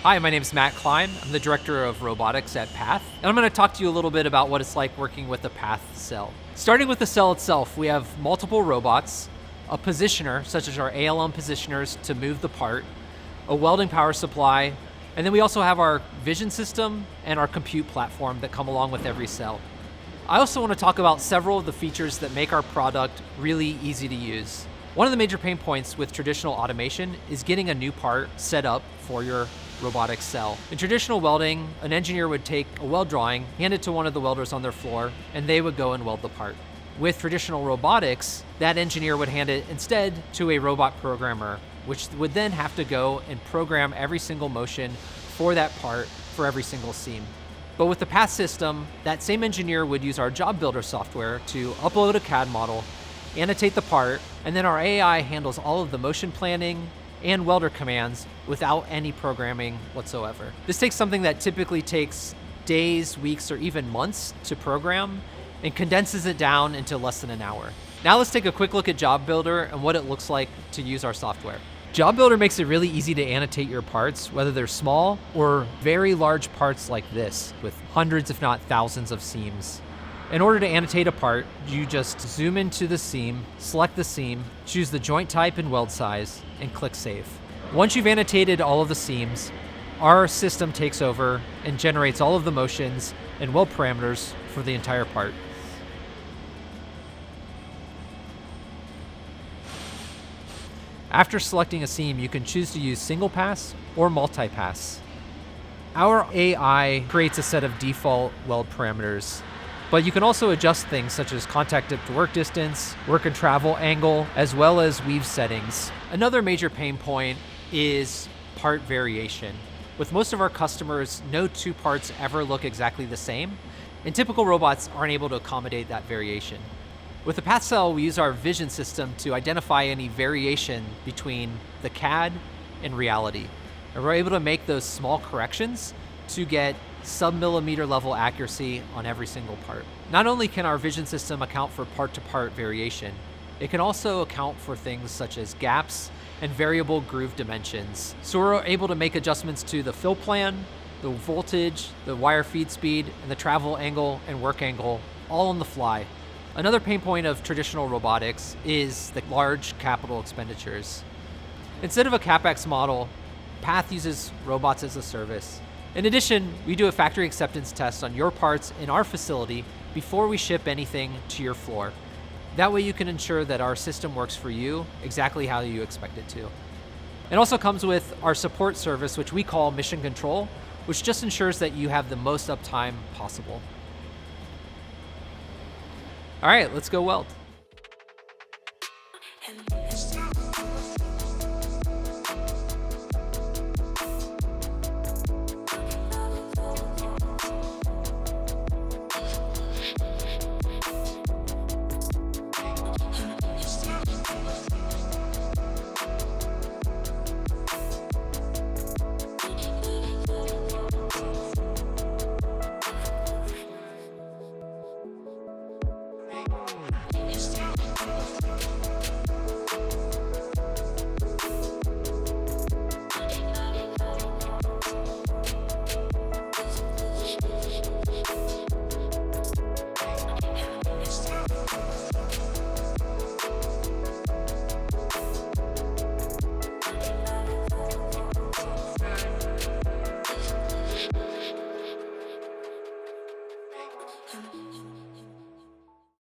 Hi, my name is Matt Klein. I'm the director of robotics at Path, and I'm going to talk to you a little bit about what it's like working with the Path cell. Starting with the cell itself, we have multiple robots, a positioner, such as our ALM positioners to move the part, a welding power supply, and then we also have our vision system and our compute platform that come along with every cell. I also want to talk about several of the features that make our product really easy to use. One of the major pain points with traditional automation is getting a new part set up for your robotic cell. In traditional welding, an engineer would take a weld drawing, hand it to one of the welders on their floor, and they would go and weld the part. With traditional robotics, that engineer would hand it instead to a robot programmer, which would then have to go and program every single motion for that part for every single seam. But with the Path system, that same engineer would use our job builder software to upload a CAD model, annotate the part, and then our AI handles all of the motion planning and welder commands without any programming whatsoever. This takes something that typically takes days, weeks, or even months to program and condenses it down into less than an hour. Now let's take a quick look at Job Builder and what it looks like to use our software. Job Builder makes it really easy to annotate your parts, whether they're small or very large parts like this, with hundreds if not thousands of seams. In order to annotate a part, you just zoom into the seam, select the seam, choose the joint type and weld size, and click Save. Once you've annotated all of the seams, our system takes over and generates all of the motions and weld parameters for the entire part. After selecting a seam, you can choose to use single pass or multi-pass. Our AI creates a set of default weld parameters, but you can also adjust things such as contact tip to work distance, work and travel angle, as well as weave settings. Another major pain point is part variation. With most of our customers, no two parts ever look exactly the same, and typical robots aren't able to accommodate that variation. With the Path cell, we use our vision system to identify any variation between the CAD and reality. And we're able to make those small corrections to get sub-millimeter level accuracy on every single part. Not only can our vision system account for part-to-part variation, it can also account for things such as gaps and variable groove dimensions. So we're able to make adjustments to the fill plan, the voltage, the wire feed speed, and the travel angle and work angle, all on the fly. Another pain point of traditional robotics is the large capital expenditures. Instead of a CapEx model, Path uses robots as a service. In addition, we do a factory acceptance test on your parts in our facility before we ship anything to your floor. That way you can ensure that our system works for you exactly how you expect it to. It also comes with our support service, which we call Mission Control, which just ensures that you have the most uptime possible. All right, let's go weld.